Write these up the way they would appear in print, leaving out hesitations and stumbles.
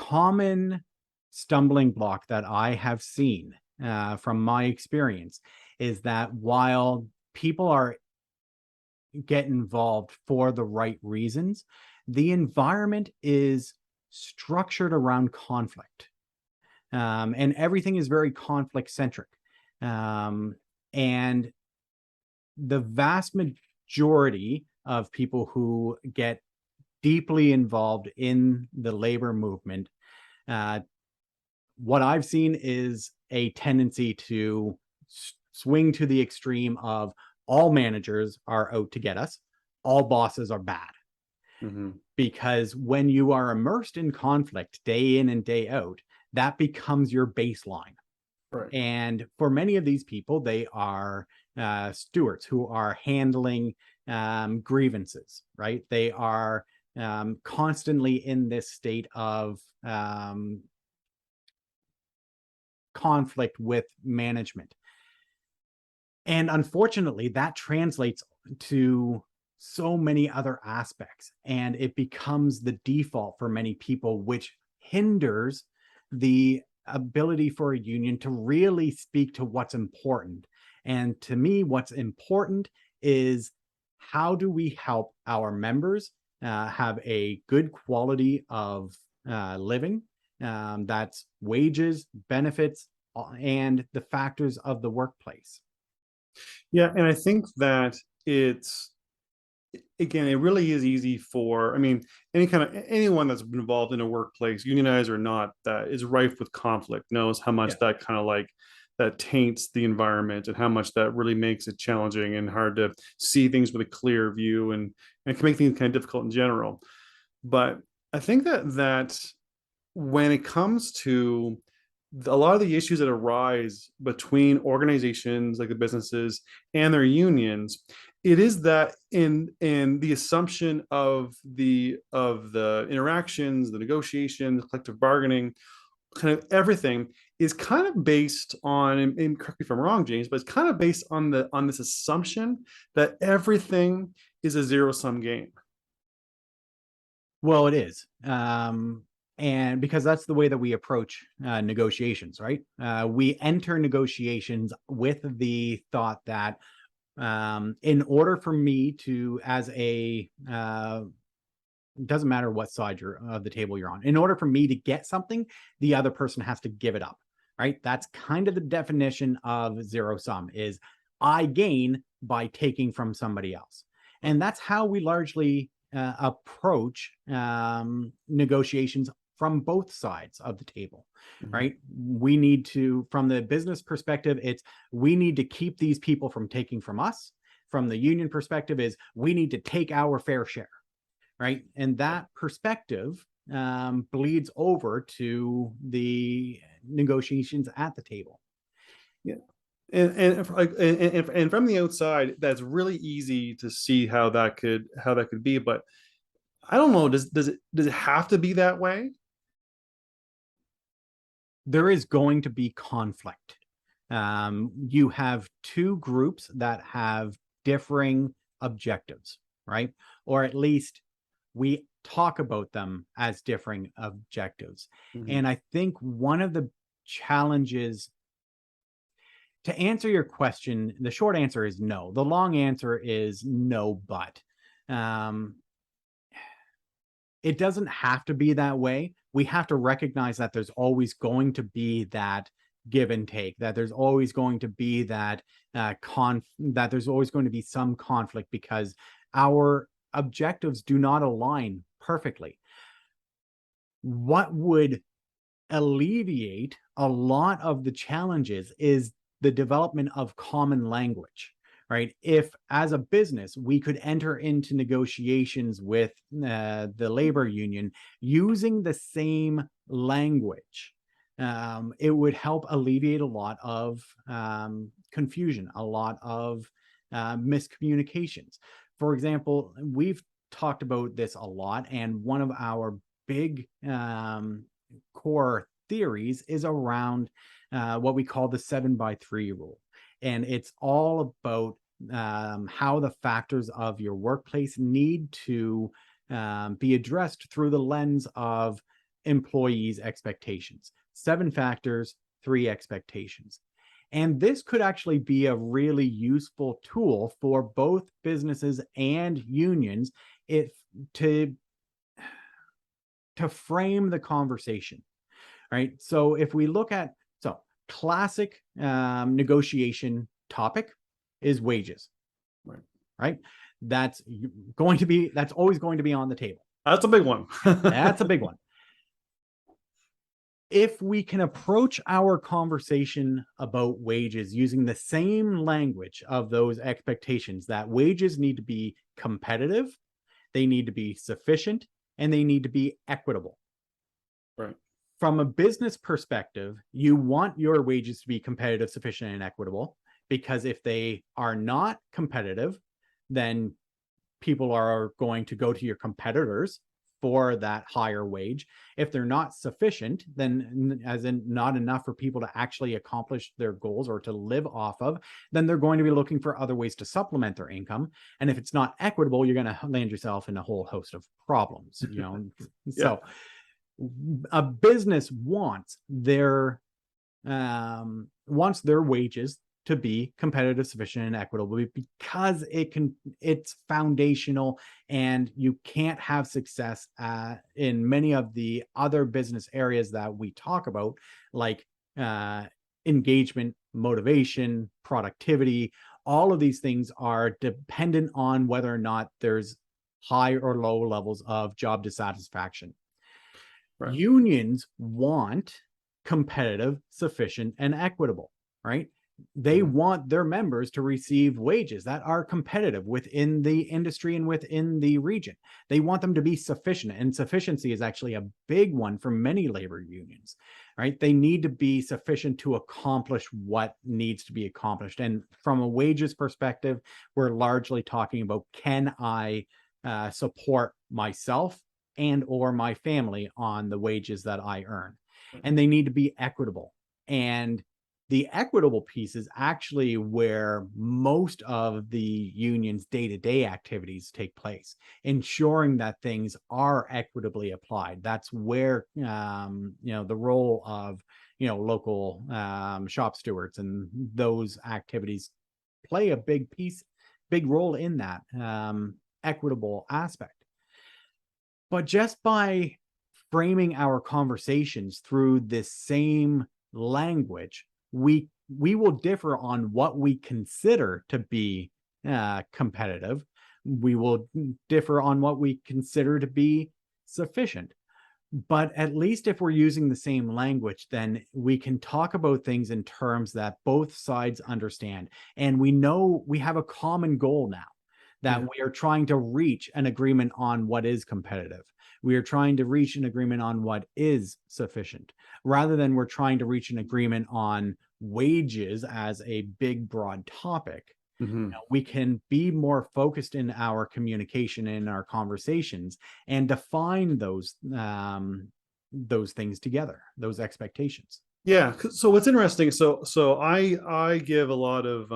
common stumbling block that I have seen from my experience is that while people are get involved for the right reasons, the environment is structured around conflict. And everything is very conflict centric. And the vast majority of people who get deeply involved in the labor movement, what I've seen is a tendency to swing to the extreme of all managers are out to get us, all bosses are bad. Mm-hmm. Because when you are immersed in conflict day in and day out, that becomes your baseline. Right. And for many of these people, they are stewards who are handling grievances, right? They are constantly in this state of conflict with management. And unfortunately, that translates to so many other aspects, and it becomes the default for many people, which hinders the ability for a union to really speak to what's important. And to me, what's important is how do we help our members have a good quality of living? That's wages, benefits, and the factors of the workplace. Yeah, and I think that it's again, it really is easy for, I mean, anyone that's been involved in a workplace, unionized or not, that is rife with conflict knows how much Yeah. that kind of like that taints the environment and how much that really makes it challenging and hard to see things with a clear view and can make things kind of difficult in general. But I think that when it comes to a lot of the issues that arise between organizations like the businesses and their unions, it is that in the assumption of the interactions, the negotiations, collective bargaining, kind of everything is kind of based on, and correct me if I'm wrong, James, but it's kind of based on this assumption that everything is a zero-sum game. Well, it is. And because that's the way that we approach negotiations, right? We enter negotiations with the thought that in order for me to, as a, doesn't matter what side you're of the table you're on, in order for me to get something, the other person has to give it up, right? That's kind of the definition of zero sum is I gain by taking from somebody else. And that's how we largely approach negotiations from both sides of the table, Mhm. right? We need to, from the business perspective, it's we need to keep these people from taking from us. From the union perspective, is we need to take our fair share, right? And that perspective bleeds over to the negotiations at the table. Yeah. And from the outside, that's really easy to see how that could be. But I don't know. Does it have to be that way? There is going to be conflict. You have two groups that have differing objectives, right? Or at least we talk about them as differing objectives. Mhm. And I think one of the challenges to answer your question, the short answer is no. The long answer is no, but um, it doesn't have to be that way. We have to recognize that there's always going to be that give and take, that there's always going to be that that there's always going to be some conflict because our objectives do not align perfectly. What would alleviate a lot of the challenges is the development of common language, right? If as a business we could enter into negotiations with the labor union using the same language, it would help alleviate a lot of confusion, a lot of miscommunications. For example, we've talked about this a lot, and one of our big core theories is around what we call the 7x3 rule. And it's all about how the factors of your workplace need to be addressed through the lens of employees' expectations. 7 factors, 3 expectations. And this could actually be a really useful tool for both businesses and unions if to frame the conversation, right? So if we look at, so classic negotiation topic is wages, Right. right? That's always going to be on the table. That's a big one. That's a big one. If we can approach our conversation about wages using the same language of those expectations, that wages need to be competitive, they need to be sufficient, and they need to be equitable. Right. From a business perspective, you want your wages to be competitive, sufficient, and equitable, because if they are not competitive, then people are going to go to your competitors for that higher wage. If they're not sufficient, then as in not enough for people to actually accomplish their goals or to live off of, then they're going to be looking for other ways to supplement their income. And if it's not equitable, you're going to land yourself in a whole host of problems, you know. Yeah. So a business wants their wages to be competitive, sufficient, and equitable, because it's foundational, and you can't have success in many of the other business areas that we talk about, like engagement, motivation, productivity. All of these things are dependent on whether or not there's high or low levels of job dissatisfaction. Right. Unions want competitive, sufficient, and equitable, right? They want their members to receive wages that are competitive within the industry and within the region. They want them to be sufficient, and sufficiency is actually a big one for many labor unions, right? They need to be sufficient to accomplish what needs to be accomplished. And from a wages perspective, we're largely talking about, can I support myself and or my family on the wages that I earn? And they need to be equitable. And the equitable piece is actually where most of the union's day-to-day activities take place, ensuring that things are equitably applied. That's where the role of local shop stewards and those activities play a big role in that equitable aspect. But just by framing our conversations through this same language, we will differ on what we consider to be competitive. We will differ on what we consider to be sufficient. But at least if we're using the same language, then we can talk about things in terms that both sides understand. And we know we have a common goal now, that we are trying to reach an agreement on what is competitive. We are trying to reach an agreement on what is sufficient, rather than we're trying to reach an agreement on wages as a big, broad topic. We can be more focused in our communication, in our conversations, and define those things together, those expectations. Yeah. So what's interesting, so I give a lot of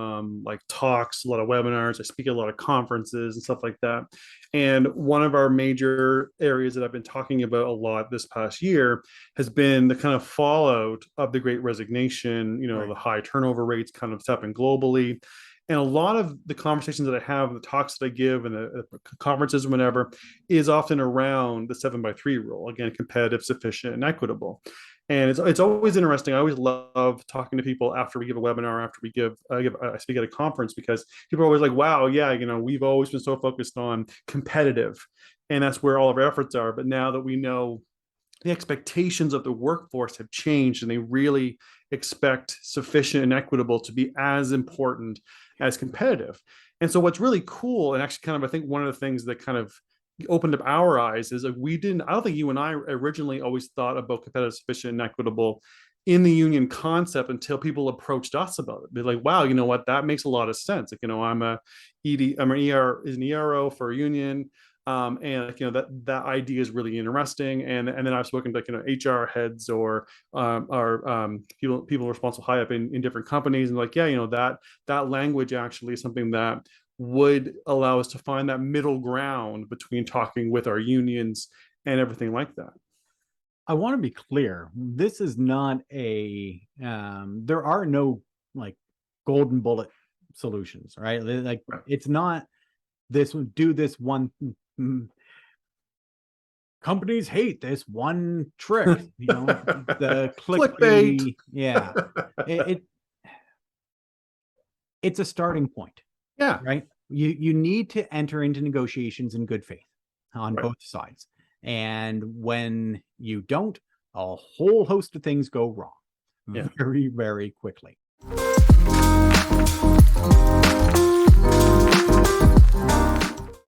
like talks, a lot of webinars, I speak at a lot of conferences and stuff like that. And one of our major areas that I've been talking about a lot this past year has been the kind of fallout of the Great Resignation, Right. the high turnover rates kind of happening globally. And a lot of the conversations that I have, the talks that I give, and the conferences, whenever, is often around the 7x3 rule. Again, competitive, sufficient, and equitable. And it's always interesting. I always love talking to people after we give a webinar, after we I speak at a conference, because people are always like, "Wow, yeah, we've always been so focused on competitive, and that's where all of our efforts are. But now that we know the expectations of the workforce have changed, and they really expect sufficient and equitable to be as important as competitive." And so what's really cool, and actually kind of I think one of the things that kind of opened up our eyes, is like I don't think you and I originally always thought about competitive, sufficient, and equitable in the union concept until people approached us about it. They're like, wow, you know what, that makes a lot of sense. Like, I'm an ERO for a union. And that idea is really interesting. And then I've spoken to HR heads or people responsible high up in different companies, and like, yeah, that language actually is something that would allow us to find that middle ground between talking with our unions and everything like that. I want to be clear. This is not there are no like golden bullet solutions, right? Like Right. it's not this do this one. Companies hate this one trick, the Clickbait. clickbaity. Yeah. It it's a starting point, Yeah. right? You need to enter into negotiations in good faith on Right. both sides. And when you don't, a whole host of things go wrong Yeah. very, very quickly.